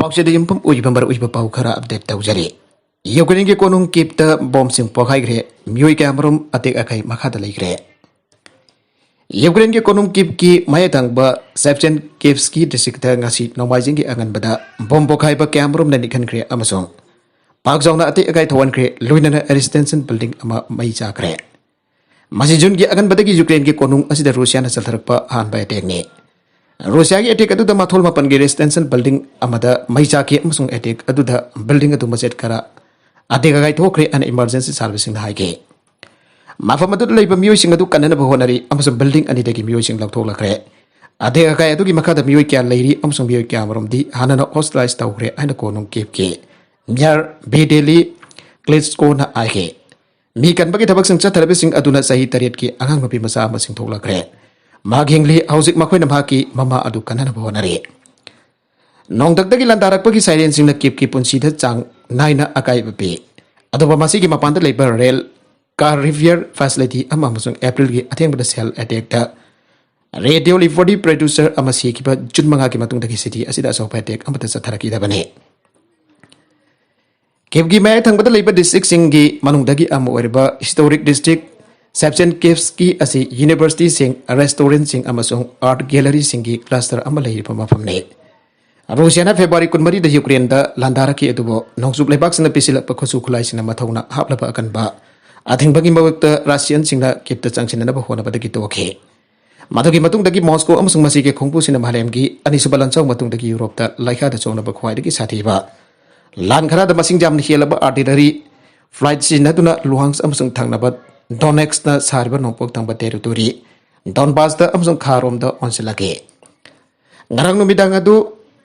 पाउचे yum उइबंबर उइब पाउ खरा update तौजरी Ukraine के कोनुंग कीपता बॉम्ब सिंह पोखाइग्रे म्यूई कैमरुम अतेक अखै मखादा लैग्रे यूक्रेन के कोनुंग कीप की मायथांगबा सेप्चेन केव्स्की डिस्ट्रिक्ट ngasi नोमाइजिंग की अंगनबदा बॉम्ब पोखाइबा कैमरुम न निखनग्रे अमसों पाकजौना अतेक अखै थवनग्रे लुइनना रेजिडेंशियल बिल्डिंग अमा मई चाख्रे मसी जुन की अंगनबदगी यूक्रेन के कोनुंग असिदा रूसिया न चलथरकपा हानबा अटेकने रूसिया की अटैक अदुदा माथोल मापन की रेजिडेंशियल बिल्डिंग अमदा मई चाके अमसुंग अटैक अदुदा बिल्डिंग अदु मसेट खरा अटैक अगाई थोखरे अन इमरजेंसी सर्विसिंग हाइगे माफम अदु लैब मियोइसिंग अदु कन्नन बहोनरी अमसुंग बिल्डिंग अनिदगी मियोइसिंग लौथोलखरे अटैक अगाई अदुगी मखादा मियोइ क्या लैरी अमसुंग मियोइ क्या मरमदी हानना हॉस्टलाइज तौखरे अन कोनुंग केपके म्यार बेडेली क्लेस्को ना आगे मी कनबगी थबक सिंग चथरबसिंग अदुना सही तरेट की अंगांग मपि मसा मसिंग थोलखरे माघिंगली हौजिक मखोइना भाकी ममा अदु कन्नन बहोनरी नोंदकदगी लंदारकपगी साइलेंसिंग न केप की पुंसीदा चांग नाइना अकाइबपि अदोबा मसीगी मपानदा लेबर रेल कार रिवियर फैसिलिटी अमा मसुंग अप्रैल की अथेंगबदा सेल अटैक रेडियो लिवोडी प्रोड्यूसर अमा सीकिबा जुन मंगा की मतुंगदगी सिटी असिदा असोप अटैक अमता चथरकी दबने केपगी मै थंगबदा लेबर डिस्ट्रिक्ट सिंगी मनुंगदगी अम ओइरबा हिस्टोरिक डिस्ट्रिक्ट सेप्चेन केव्स्की असी यूनिवर्सिटी सिंग रेस्टोरेंट सिंग अमसुंग आर्ट गैलरी सिंगी क्लस्टर अमा लेहिबा मफमने रूसिया फेब्रुआरी 12 यूक्रेन लांदारकी अदुबो नोंसुक लेबाक सिंग पिसिलप खुसु खुलाई सिंग मथौना हापलबा अकनबा अथिंबगी मवक्त रशियन सिंग केप्त चंगसिननब होनबदगी तोखे मदुगी मतुंगदगी मॉस्को अमसुंग मसीगे खोंगपु सिंग मालेमगी अनिसुबा लंचाव मतुंगदगी यूरोप लाइखादा चौनब ख्वाइदगी साथीबा लान खरादा मसिंग जाम हेलबा आर्टिलरी फ्लाइट सिनदुना लुहांग्स अमसुंग थंगनबा डोनेक्स ना सारिबा नोंपोक तंगबा टेरिटोरी डोनबास दा अमसुंग खारोम दा ओनसिलागे ngarang numitang adu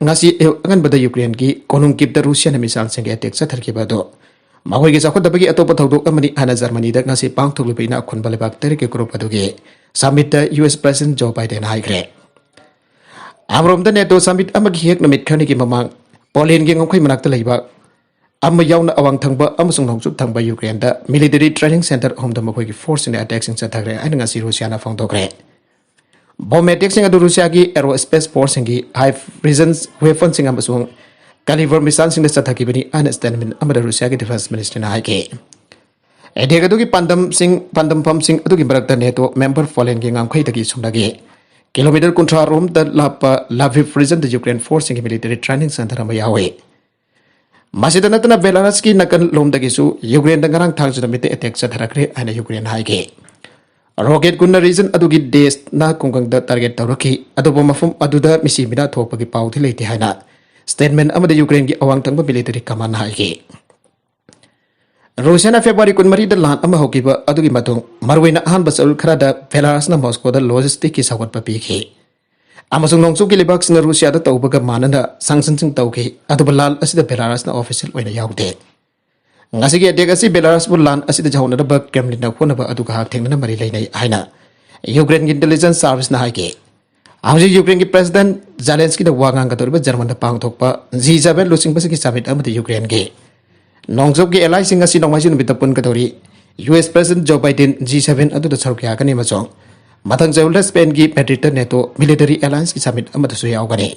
ngasi angan bada Ukraine की कोनुंग किप्ता रूसिया ने मिसाइल सिंग अटैक चथरखिबा दो माखोई के चाखदबगी अतोप थौदोक अमनि हाना जर्मनी दा ngasi पांगथोलुबैना खुनबा लेबाक तरिके ग्रुप अदुगे समिट दा यूएस प्रेसिडेंट जो बाइडेन हाइग्रे आमरोम दा नेटो समिट अमगी हेक नमित खरनि की ममांग पोलैंड के ngखै मनाक्ता लेबा अम यावना अवांग थंगबा अमसुंग नोंसुक थंगबा यूक्रेन दा मिलिटरी ट्रेनिंग सेंटर होम दा मखोई की फोर्स इन अटैक सिंग चथरखरे आइन ngasi रूसिया ना फोंदोखरे बॉम्ब अटैक सिंग अदु रूसिया की एरोस्पेस फोर्स सिंग हाई प्रिजन्स वेपन सिंग अमसुंग कैलिबर मिसाइल सिंग चथरखिबनी आइन स्टेटमेंट अमदा रूसिया की डिफेंस मिनिस्टर ना हाइके अटैक अदुगी पंदम फम सिंग अदुगी मरक्ता नेटो मेंबर पोलैंड के ngखै दगी सुंदगे किलोमीटर 30 रोम द लापा लाविव रीजन द यूक्रेन फोर्स सिंग मिलिटरी ट्रेनिंग सेंटर अम यावे मासिदा नतना बेलारस की नकन लोम दगिसु यूक्रेन द ngarang thang जुदा मिते अटैक चथरखरे आइन यूक्रेन हाइके रॉकेट कुन्ना रीजन अदुगी देश ना कुंगंग द टारगेट तौरखी अदुबो मफम अदुदा मिसी मिना थोपगी पाउथि लेते हाइना स्टेटमेंट अमदा यूक्रेन की अवांग तंगबा मिलिटरी कमान हाइगे रूसिया फेब्रुआरी 12 द लान अमा होकिबा अदुगी मतुंग मरवेना अहानबा चल खरादा बेलारस ना मॉस्को द लॉजिस्टिक की सवटपा पीखे अमसुंग नोंसु की लेबाक सिंग रूसिया द तौबगा मानना सांसन सिंग तौखे अदुबा लाल असिदा बेलारस ना official ओइना याउदे ngasi ge attack asi belarus bu lan asi da jawna ba kremlin na khona ba adu ga thengna mari leinai haina ukraine intelligence service na haike auji ukraine ki president zelensky da wangang ga torba german da pang thokpa G7 losing ba ki summit amati ukraine ge nongjob ge ally sing asi nongmai sin bitapun ka tori US president Joe Biden G7 adu da sarkya ka ni ma chong mathang jawla Spain ki Madrid NATO military alliance ki summit amata su yaw ga ni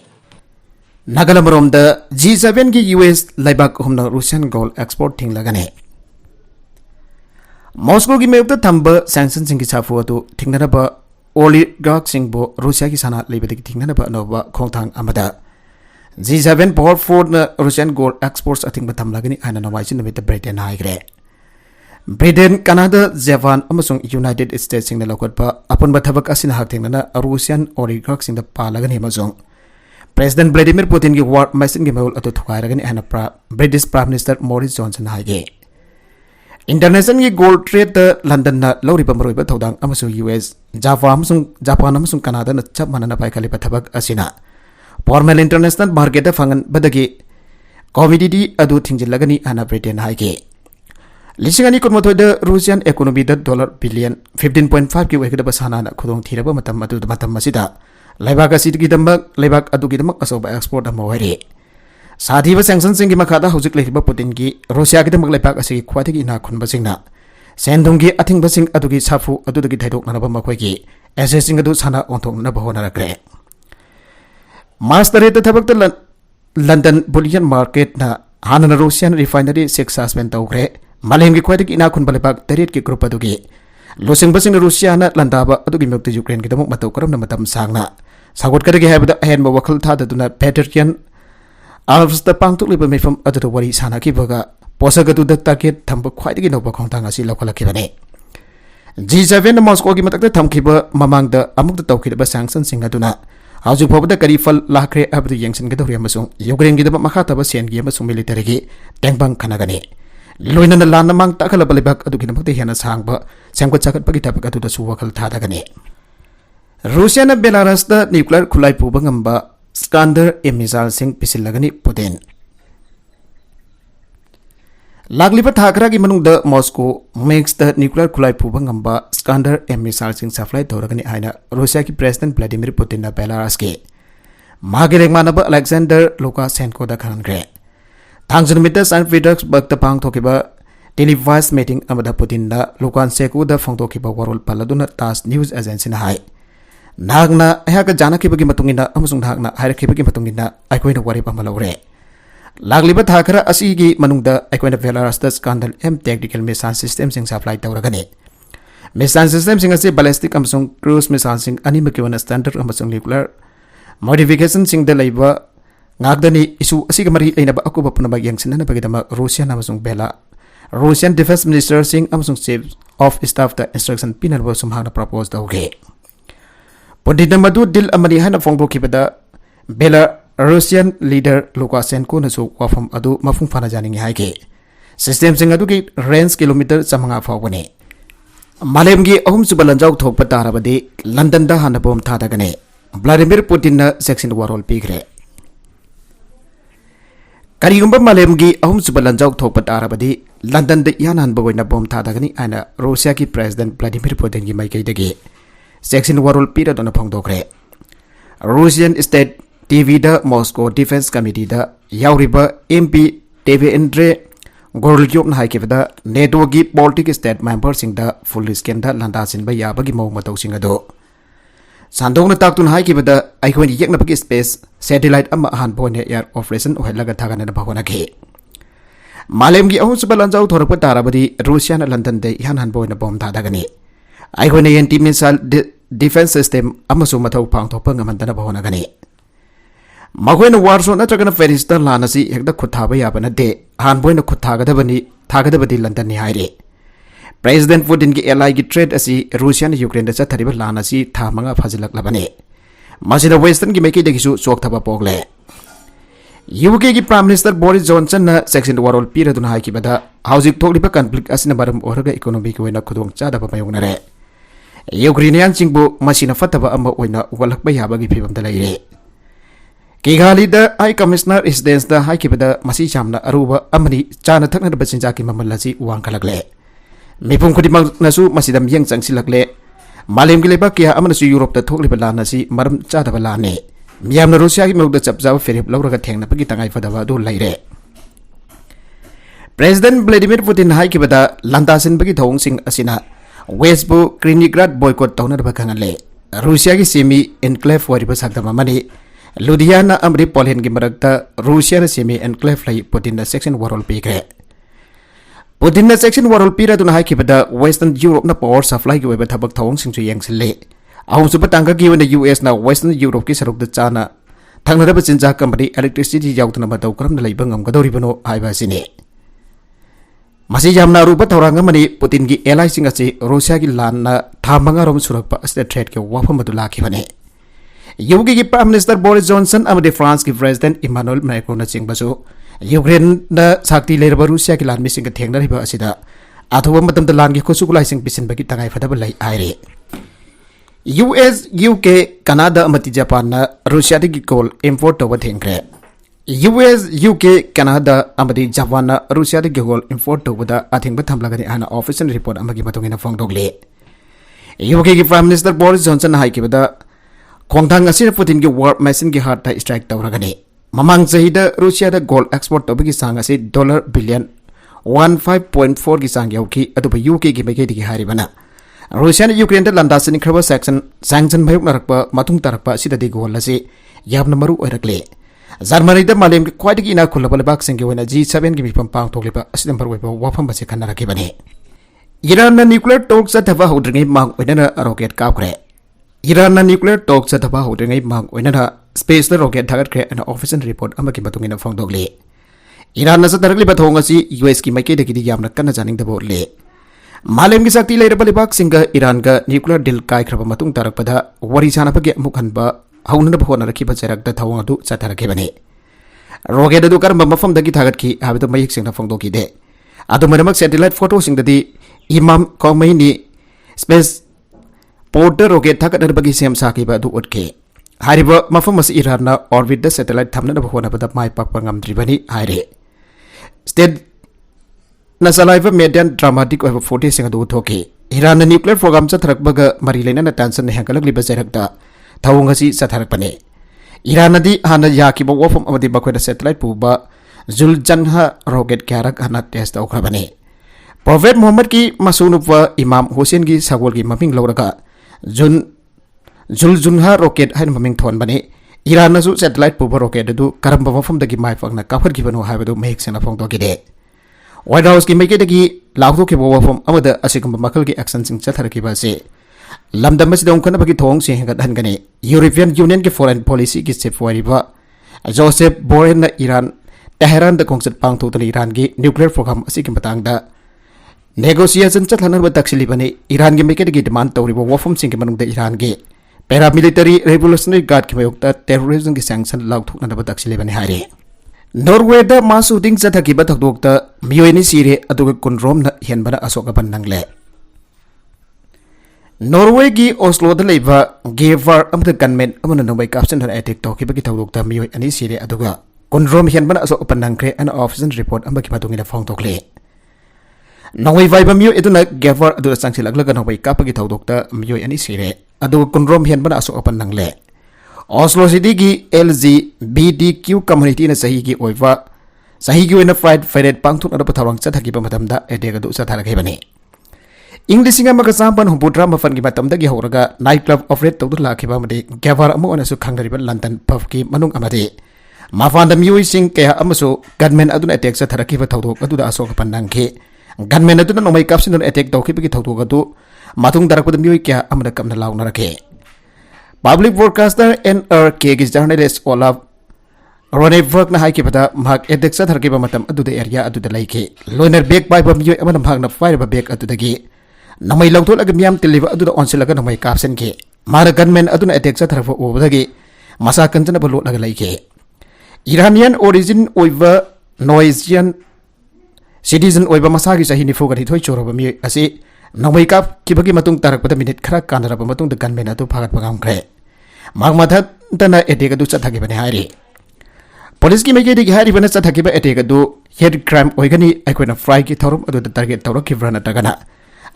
Nagalamrom the G7 की US Leibak हमना Russian gold export thing लगने Moscow की मेब thumb sanction Singh की साफु तो थिंगनब oligarch Singh बो Russia की साना लेबदि थिंगनब नोब खोंथांग अमदा G7 पावर फोर न रूसियन गोल्ड एक्सपोर्ट्स अथिंग थंब लगनी आना नवाइसिन नमित ब्रिटेन हाइग्रे ब्रिटेन कनाडा जापान अमसुंग यूनाइटेड स्टेट्स सिंह लौकटपा अपन बथबक असिन हाक थिंगना रूसियन ओलिगार्क सिंह पालगनी मजोंग President Vladimir Putin की war machine की महल अतो थुकायरगनी एना British Prime Minister Boris Johnson हाइगे International की gold trade London ना लौरिबा मरोइबा थौदांग अमसु US जापान अमसुंग कनाडा न चप मनना पाइखलिबा थबक असिना formal international market दा फंगन बदगी commodity अदु थिंजिलगनी आना Britain हाइगे लिसिंगनी कुनमथोय द रूसियन इकोनॉमी द डॉलर बिलियन 15.5 की वेगदा बसाना ना खुदोंग थिरबा मतम अदु मतम मसिदा Leibak की दमक लेबाक अदुगी दमक असोबा एक्सपोर्ट अम होइरे साधीबा सैंक्शन सिंग की मखादा हुजिक लेहिबा पुतिन की रूसिया की दमक लेबाक असि ख्वाथिगी ना खुनबा सिंगना सेंदुंगी अथिंबा सिंग अदुगी साफु अदुदगी थाइदोक नरबा मखोइगी एसएस सिंग अदु साना ओंथोक न बहोनरग्रे मार्च 3 थबक London Bullion Market na Hanan Russian refinery 6 suspend Toukhre Malem ki khwadik ina khun balibak tarit ki group adugi losing basing Russia na landaba adugi mukti Ukraine ki damuk matau karam na matam sangna sagot kadagi habda ahen ma wakal tha daduna Patrician Alves the pangtuk liba mefam adu wari sana ki baga posagatu da target thamba khwaidagi nokba khongtang asi lokala ki bane G7 na Moscow ki matak thamkhre mamang da amuk da tawkhid ba sanction sing aduna Hauju phobda kari fal lakhre abdu yengsin ga dawri amasung Ukraine gi da makha ta ba sen gi amasung military gi tengbang khanagani loina na lan namang takhala balibak adu gi namakte hena sangba sangko chakat pagi tapak adu da su wakal tha dagani Russia na Belarus da nuclear khulai pu bangamba Skander missile sing pisilagani Putin Lagliba Toukhre ki manung da Moscow makes the nuclear khulai pu bangamba Skander missile sing supply toragani aina Russia ki President Vladimir Putin na Belarus ki Magirek manaba Alexander Lukashenko da khanangre Thangsun mita St. Petersburg da pang thokiba televised meeting amada Putin da Lukashenko da phang thokiba warol paladuna TASS news agency na hai Nagna ayaka jana ki bagi matungina amusung nagna haira ki bagi matungina aikoina wari pamalawre Lagliba Toukhre asigi manungda aikoina Belarus da Skander tactical missile system sing supply tawragani Missile system sing ase ballistic amusung cruise missile sing animaki wana standard amusung nuclear modification sing da laiba ngagdani isu asiga mari leinaba akuba punaba yangsinana bagidama Russia amusung Russian defense minister sing amusung chief of staff da instruction pinalbo sumhana propose dawge Pundit madu dil amani hana fongbo kibada Belarusian leader Lukashenko nasu wafam adu mafung fana janingi haike system sing adu ki range kilometer samanga fawbane Malemgi ahum subalanjau thokpa tarabadi London da hana bom tha dagane Vladimir Putin na section warol pigre Karigumba Malemgi ahum subalanjau thokpa tarabadi London da yanan bagoina bom tha dagani ana Russia ki President Vladimir Putin gi maikai dagi Section warol pira dona phongdokre Russian State TV da Moscow Defense Committee da yauriba MP Andre Gorlyok na haikebda network gi Baltic state member sing da full scan da landa sin ba yabagi mau matau sing ado Sandong na taktun haikebda aikoni yekna bagi space satellite ama han bone air operation ohelaga thagana na bhagona ke Malem gi ahun subalanjau thorak tarabadi Russia na London de han han bone bom thadagani Aikoni anti missile defense system amasu mathau pangthokpa ngamandana bahona gani Magoina warso na chagana ferista lanasi hekda khuthaba yabana de hanboina khuthagadabani thagadabadi London ni haire President Putin ki ally ki trade asi Russia na Ukraine da chathariba lanasi thamanga phajilak labane masida western ki meki degisu chok thaba pogle UK ki Prime Minister Boris Johnson na section warol pira duna hai ki bada housing thokliba conflict asina baram oraga economic wena khudong chadaba mayungnare Ukrainian chingbu masina fataba amma oina walakba yabagi phibam da laire Kigali da High Commissioner residence da hai kibada masi chamna aruba amani chana thakna da bachinja ki mamalasi wangkalagle Mipum khudimang nasu masidam yang changsilagle Malem gileba kia amanasu Europe da thokliba lanasi maram chadaba lane Miyamna Russia ki mawda chapjaba ferib lawraga thengna pagi tangai fadaba do laire President Vladimir Putin hai kibada landasin bagi thong sing asina Westbu Kaliningrad boycott tawna da bakangale Russia ki semi enclave wariba sakdama mani Ludhiana amri Poland ki marakta Russia na semi enclave lai Putin na section warol pigre Putin na section warol pira duna hai kibada Western Europe na power supply ki weba thabak thawng singchu yangsile ahum suba tangka ki wena US na Western Europe ki saruk da chana thangna da bachinja company electricity yautna matau karam na leiba ngamgadori bano haiba sine Masih jamna rupa thauranga mani Putin ki ally sing ase Russia ki lan na thamanga rom surakpa asda threat ke wafam madu lakhi bane UK ki Prime Minister Boris Johnson amade France ki President Emmanuel Macron na chingbasu Ukraine na sakti lerba Russia ki lan mising ka thengna riba asida athuba matam da lan ki khosukulai sing pisin bagi tangai fadaba lai aire US UK Canada amati Japan na Russia ki coal import over thengre US UK Canada amadi Japan na Russia ki coal import over da Athingba thamlagani ana official report amagi matungina phongdogle UK ki Prime Minister Boris Johnson hai ki bada khongthang asina Putin ki war machine ki heart ta strike tawragani mamang chahida Russia da gold export tobagi sang ase dollar billion 15.4 ki sang yauki aduba UK ki mege di haribana Russia na Ukraine da landa sin khraba sanction mayuk narakpa matung tarakpa sida de gol ase yabna maru oirakle Germany da malem ki khwai ki ina khulaba lebak sing ki wena G7 ki mifam pang thokliba asidam par weba wafam base khanara ki bane Iran na nuclear talks at hava hodringai mang oinana rocket kapkre Iran na nuclear talks at hava hodringai mang oinana space the rocket thagatkhre an official report amaki batungina phongdokle Iran na sa tarakli bathong asi US ki maike de ki yamna kana janing da borle Malem ki sakti leiraba lebak singa Iran ga nuclear deal kai khraba matung tarakpada wari chana page mukhanba hauna bhona rakhi bacharak da thawang adu chatharakhe bane rocket adu karamba mafam dagi thagat ki habida mayik singna phongdoki de adu maramak satellite photo singdadi imam Khomeini space porter rocket thagat bagi sem saki ba du utke hariba mafam as Iran na orbit da satellite thamna bhona bada mai pak pangam dribani haire state na salaiva median dramatic over 40 singa du thoki Iran na nuclear program chatharak baga mari lena na tension hangalak liba jarak da thawung asi chatharak pane Iran nadi hana yakiba wafam amadi bakoida satellite puba Zuljanha rocket karak hana test aukrabane Prophet Muhammad ki masunupa Imam Hussein ki sagol ki maming lauraga Zuljanha rocket hain maming thon bane Iran nasu satellite puba rocket adu karamba wafam dagi mai fakna kafar ki banu haibadu mehik sena phongdo ki de White House ki maike dagi laukto ki wafam amada asikamba makal ki action sing chatharaki ba se Lamdam si dong kana bagi thong sing hangat hangane European Union ki foreign policy ki chief wariba Joseph Borrell na Iran Tehran da kongset pangtho tali Iran ki nuclear program asi ki matang da negotiation chathanar ba taksili bane Iran ki maike dagi demand tawriba wafam sing ki manung da Iran ki paramilitary revolutionary guard ki mayokta terrorism ki sanction laukthok na ba taksili bane hare Norway da mass shooting chathaki ba thakdokta miyoi sire aduga kunrom na henbana asoka ban nangle Norway ki Oslo da leiba Gevar amda gunmen amana nombai caption har attack to ki bagi thawdokta miyoi ani sire aduga kunrom henbana asoka ban nangkre an official report ambaki patungina phongtokle Norway vai ba miyoi eduna Gevar adu sangsil aglaga nombai kapagi thawdokta miyoi ani sire aduga kunrom henbana asoka ban nangle Oslo City ki LGBTQ community na sahi ki oiva sahi ki wena pride faded pangthuk na pathawang chathaki ba matamda edega du chatharakhe bane English singa maka sampan humputra mafan ki matamda gi horaga night club operate tawdu lakhiba made Gavar amu ona su khangdariba London pub ki manung amade mafanda miyoi sing kaya amasu gunmen aduna attack chatharaki ba thawdok aduda asoka panangke gunmen aduna nomai caption attack tawkhiba ki thawdok adu matung darakpada miyoi kya amada kamna launa rakhe Public broadcaster NRK ki journalist Olaf Ronneberg na hai ki bata mhak edek sa tharki ba matam aduda area aduda laike loiner bag bai ba miyoi amana mhak na fire ba bag aduda gi namai lawthol ag miyam tiliba aduda onsilaga namai caption ki mara gunmen aduna attack sa tharfa obadagi masa kanjana ba lot laga laike Iranian origin oiva Norwegian citizen oiva masa gi sahi ni fogari thoi choroba mi ase namai kap kibagi matung tarak pada minute khara kanara ba matung da gunmen adu phagat pagam khre magmatha tana attack adu chathagi bane hairi Police ki maike digi hari bana chathaki ba attack adu head crime oigani aikoina fry ki thorum adu da target tawra ki brana tagana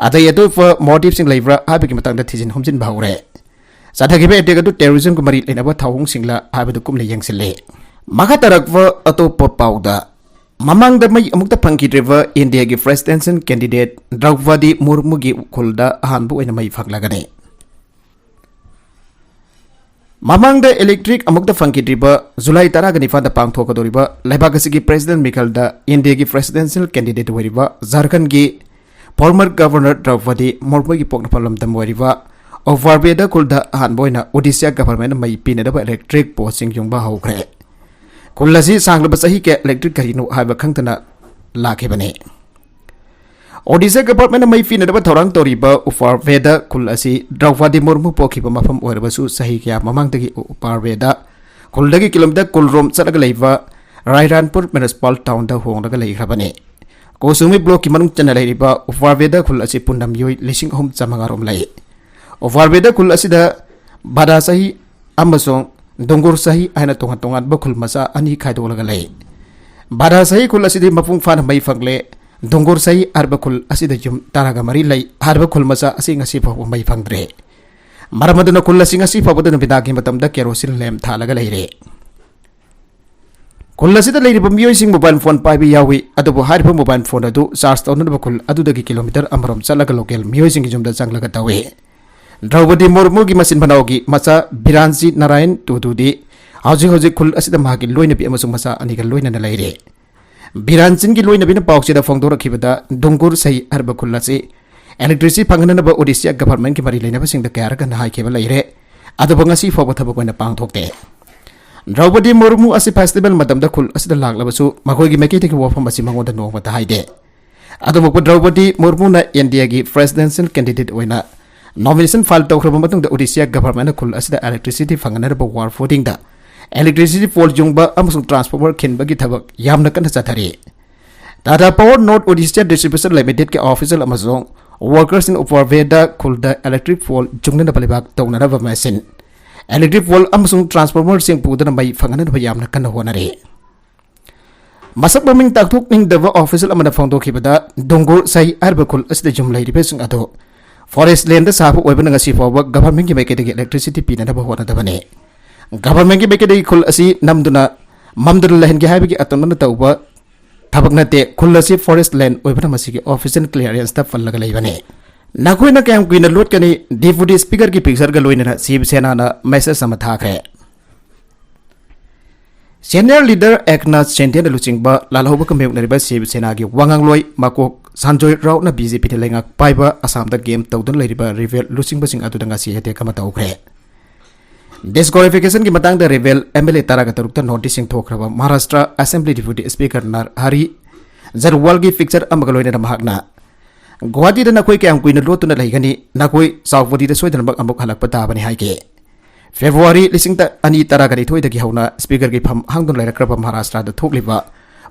adai adu for motive sing leibra habiki matang da thijin humjin baure chathaki ba attack adu terrorism ku mari lena ba thawung singla habadu kumle yengsile maka tarak wa atopa pauda Mamang da may amukta pangki driver India ki presidential candidate Draupadi Murmu gi khulda hanbu ena may faglagane Mamang da electric amukta pangki driver July tara gani fa da pangthoka doriba Leibak ki president Mikhail da India ki presidential candidate wariba Jharkhand ki former governor Draupadi Murmu gi pokna palam dam wariba overbeda khulda hanbu ena Odisha government may pinada ba electric posting yongba haukre Kulasi sanglaba sahi ke electric karino haiba khangtana lakhe bane Odisha government mai fina da thorang toriba ufar veda kulasi Draupadi Murmu pokhiba mafam oirabasu sahi kya mamangdagi upar veda kuldagi kilometer kulrom chalaga leiba Rairanpur municipal town da hongdaga leihrabane Kosumi block ki manung chana leiba ufar veda kulasi pundam yoi lising hom chamangarom lai ufar veda kulasi da bada sahi amasong Dongur sahi aina tongan bakul masa ani khai dolaga lai Bada sahi kul asidi mapung fan mai fangle Dongur sahi arbakul asida jum taraga mari lai arbakul masa asi ngasi pho mai fangdre Maramaduna kul asi ngasi pho bodana bidagi matam da kerosene lem thalaga lai re Kul asida lai ribam yoi sing mobile phone pai bi yawi adubo harba mobile phone adu charge tawna bakul adudagi kilometer amarom chalaga local miyoi sing jumda changlaga tawe Draupadi Murmu ki masin banaogi masa Biranji Narayan Tududi hauji hauji khul asida mahaki loina bi amasung masa ani ga loina na laire biranchin gi loina bina pawche da phongdo rakhibada dungur sai arba khulla se electricity phangna ba odisha government ki mari leina ba sing da kayar kan hai kheba laire adu bangasi foba thaba koina pang thokte Draupadi Murmu asi festival madam da khul asida lagla basu makoi gi meki te ki wafam basi mangoda no mata haide adu mok Draupadi Murmu na India gi presidential candidate oina nomination file tawkhra matung da odisha government khul asida electricity phangna ba war footing da electricity pole jungba amasung transformer khinba gi thabak yamna kan chathari Tata Power North Odisha Distribution Limited ke official amazong workers in Uparveda khulda electric pole jungna na palibak tawna ba machine electric pole amasung transformer sing pudana mai phangana ba yamna kan honare masak maming takthuk ning dava official amana phongdo khibada dongur sai arba khul asida jumlai ribesung ado forest land da sabu oibana ngasi foba government ki mekete electricity pina ba hona da bane government ki mekede khul asi namduna mamdul lahen gi habi gi atonna tawba thabak nate khul asi forest land oibana masi gi official clearance ta fallaga leibane nakoina kam kuina lot kani deputy speaker ki picture ga loina sib sena na message sama thakre senior leader eknath sentian luchingba lalhoba kameu nariba sib sena gi wangang loi makok sanjoy rao na bjp te lenga paiba asam da game tawdun leiriba reveal luchingba sing adu danga si hete kama tawkhre disqualification की मतंग द रेवेल MLA तारा गतरुक्ता नोटिसिंग थोखरबा Maharashtra assembly deputy speaker Narhari Zirwal की picture अमगलोइन महकना गुवाहाटी द नकोई क्याम कुइन लोतुना लैगनी नकोई साउथबोडी द सोइदन बक अमुक हलक पताबनी हाइके फेब्रुवारी लिसिंग त अनि तारा गरि थोइ दगी हौना स्पीकर की फम हांगदन लैरक्रबा महाराष्ट्र द थोकलिबा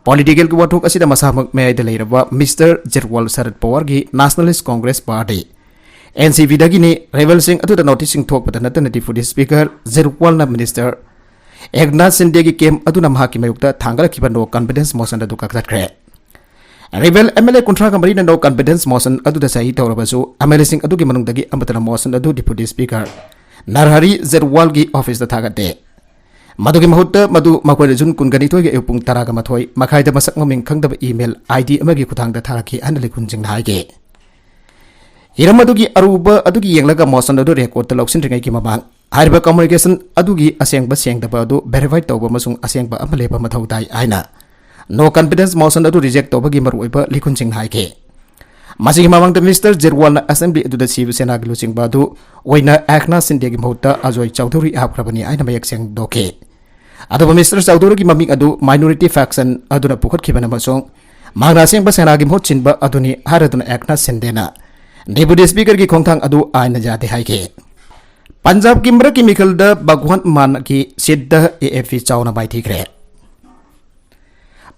पॉलिटिकल की वाथोक असिदा मसामक मेय द लैरबा मिस्टर जरवाल शरद पवार की nationalist Congress party NCP dagini rival sing atu da noticing thok pata natan deputy speaker Zerwal na minister Eknath Sinde gi kem atu na mahaki mayukta thangala kiba no confidence motion da duka kre rival MLA kontra kamari na no confidence motion atu da sahi tawrabasu MLA sing atu gi manung dagi amatana motion atu deputy speaker Narhari Zerwal gi office da thagate madu gi mahutta madu makoi jun kungani toy ge upung taraga mathoi makhai da masak maming khangda email ID amagi kuthang da tharaki anale kunjing haige Hiramadu aruba adugi yenglaga motion adu record ta loksin ringai ki mamang hariba communication adugi asengba sengdaba adu verified tawba masung asengba amaleba mathau dai aina no confidence motion adu reject tawba gi maruiba likhunjing haike masigi mamang the Mr. Jerwal na assembly adu da Shiv Sena gi luching ba adu oina Eknath Sinde gi mohutta Ajoy Chowdhury haprabani aina mayak seng doke adu Mr. Sadoure gi maming adu minority faction adu na pukhat khibana masung magna sengba Sena gi mohut chinba aduni haraduna Eknath Sinde na Deputy Speaker की खोंगथांग अदु ion जाते high के पंजाब की मर की मिखल the भगवान मान की सिद्ध AFP चावना बाई ठीक रहे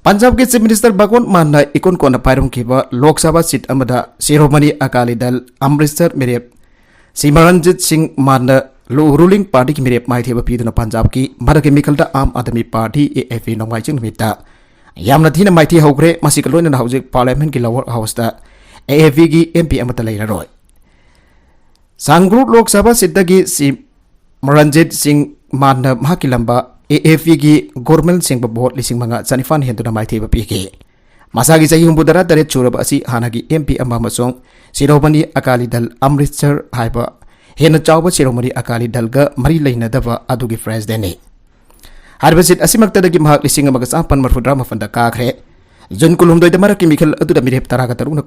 पंजाब के चीफ मिनिस्टर भगवान मान न इकोन कोन पायरम की व लोकसभा सीट अमदा शिरोमणि अकाली दल अमृतसर मेरे सिमरनजीत सिंह मान न रूलिंग पार्टी की मेरे माई थे पीदन पंजाब की मर की मिखल द आम आदमी पार्टी AFP नोंगाई चिंग मिता यामना थीन माइथी हौग्रे मसिकलोइन न हौजिक पार्लियामेंट की लोअर हाउस द AFP की MP अमत लैररोय सांगरूप लोकसभा सीट की सिमरनजीत सिंह मान महाकी लंबा AFP की गवर्नमेंट सिंह वोट लिसिंग मंगा चनिफान हेंदुना माइथेब पीके मसागी चही हुंबुदरा तरेत चुरब असि हानागी MP अमा मसोंग शिरोमणि अकाली दल अमृतसर हाइबा हेन चावब शिरोमणि अकाली दल ग मरी लैनदब अदुगी president हारिबा seat असिमक्तदगी Mahak लिसिंग अमगा चापन मरफुद्रा मफंदा काखरे Jun कुलुमदोय the मरक की मिखल अदुदा मिरेप तरागा तरुना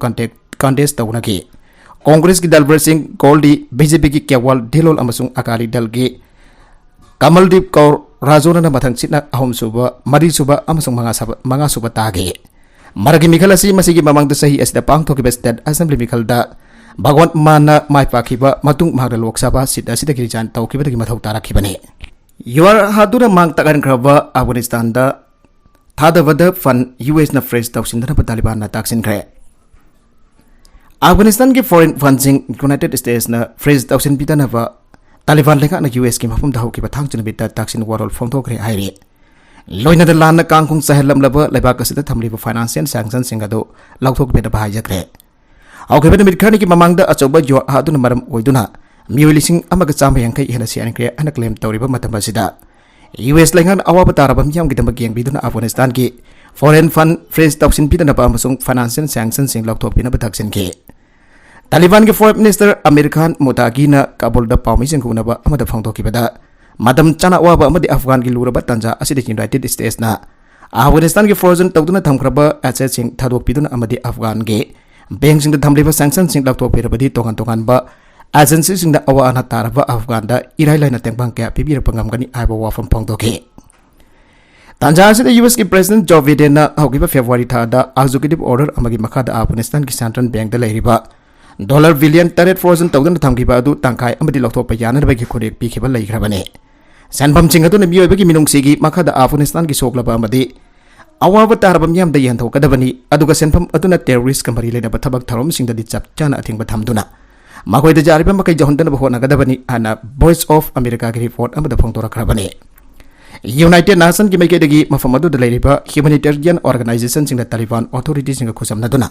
कंटेस्ट तौना की कांग्रेस की दलबर सिंह गोल्डी BJP की केवल ढिलोल अमसुंग अकाली दल की कमलदीप कौर राजोना मथंग सिना अहम सुबा मरी सुबा अमसुंग मंगा सुबा तागे मरक की मिखल असि मसिगी ममंग द सही असदा पांगथोकी स्टेट असेंबली मिखल दा भगवान माना माय पाखिबा मतुंग मागदा लोकसभा सीट असि दगी जान तौकीबदगी मथौ ताराखिबने युआर हादुरा मांग तगन खरबा अफगानिस्तान दा थादबद फन US ना फ्रेश तौसिंदना तालिबान ना ताक्सिनख्रे अफगानिस्तान के फॉरेन फंडिंग यूनाइटेड स्टेट्स ना फ्रेज तौसिन बिदनबा तालिबान लेखा ना US की मफम दहौ की बथांग चन बिता ताक्सिन वारोल फोंथोख्रे हाइरे लोइना द लान कांगखुंग सहलमलब लेबाक असद थमलिब फाइनेंशियल सैंक्शन सिंग अदो लौथोक बेदा बाहायजख्रे औके बेद मिरखानी की ममांग द अचौबा जो हादुन मरम ओइदुना मियोलिसिंग अमग चाम यांखै हेना सियानख्रे अन क्लेम तौरिबा मतम बसिदा US lengan awaba taraba miyam gidam gyang biduna Afghanistan ki foreign fund freeze toksin bidana pa amasung financial sanctions sing lokthok bina bathaksin ki Taliban ki foreign minister Amir Khan Mutagi na Kabul da pawmi sing kunaba amada phangthoki bada madam chana waba amadi Afghan gi luraba tanja asidi United States na Afghanistan gi frozen tawduna thamkraba asset sing thadok piduna amadi Afghan ge bank sing da thamliba sanction sing laptop pirabadi tokan ba agency sing da awa ana taraba Afghan da irai laina tengbang kya pibira pangam gani aiba wafam pongdoke tanja asidi US ki president Joe Biden na hogiba February tha da executive order amagi makha da Afghanistan ki central bank da leiriba dollar billion taret frozen tawduna thamgiba adu tangkai amadi lokthop yana ba gi khorek pi khiba leigrabane Sanbam Chingatu Miobi Minungsigi, Makada Afghanistan Gisoklaba Amadi. Our Tarabam Yam the Yanto Kadabani, Aduga Senpam Aduna terrorist company led a Tabak Tarum sing the Ditchap Chana Athingba Tamduna. Makoi the Jaribam Maka Jondan Bahona Gadabani and a Voice of America report under the Pontora Krabani. United Nations Gimakegi Mafamadu the Ladiba, humanitarian organizations in the Taliban authorities in Kusam Naduna.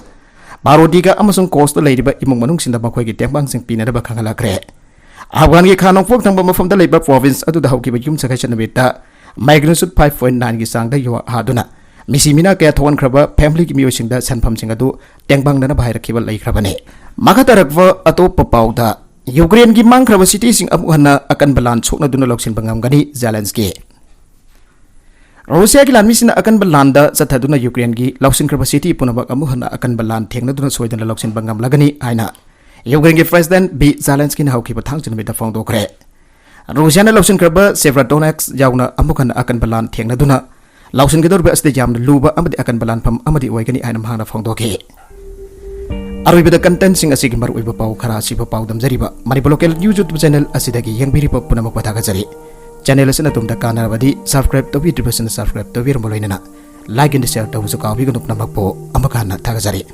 Barodiga Amazon Coast the Ladiba Imungs in the Makoi Tembang sing Pina Bakangala Kre. Afghan gi khanong phok thangba from the Leibak province adu da hoki ba yum sakhachen beta magnitude 5.9 gi sang da yo haduna misimina kya thon khraba family gi miyo sing da sanpham sing adu tengbang dana bahai rakhiba lai khrabane makatarakwa atop pauda Ukraine gi mang khraba city sing amuhana Akanba lan chokna duna loksin bangam gani Zelensky Russia gi lan misina Akanba lan da chathaduna Ukraine gi loksin khraba city punabak amuhana Akanba lan thengna duna soidana loksin bangam lagani aina Ukraine president B. Zelensky na hauki batang chun meta phong Toukhre. Russia na lausin kraba Severodonetsk yauna amukan Akanba lan thengna duna lausin gedor ba asde jam luba amadi Akanba lan pham amadi oigani ainam hangna phong Toukhre. Arui beda content sing asigi mar oiba pau khara siba pau dam jariba mari local news YouTube channel asidagi yangbiri pa punamak pathaga jari channel asina tumda kana badi subscribe to 20% subscribe to vir moloinana like and share to su ka bi gunuk namak po amakana thaga jari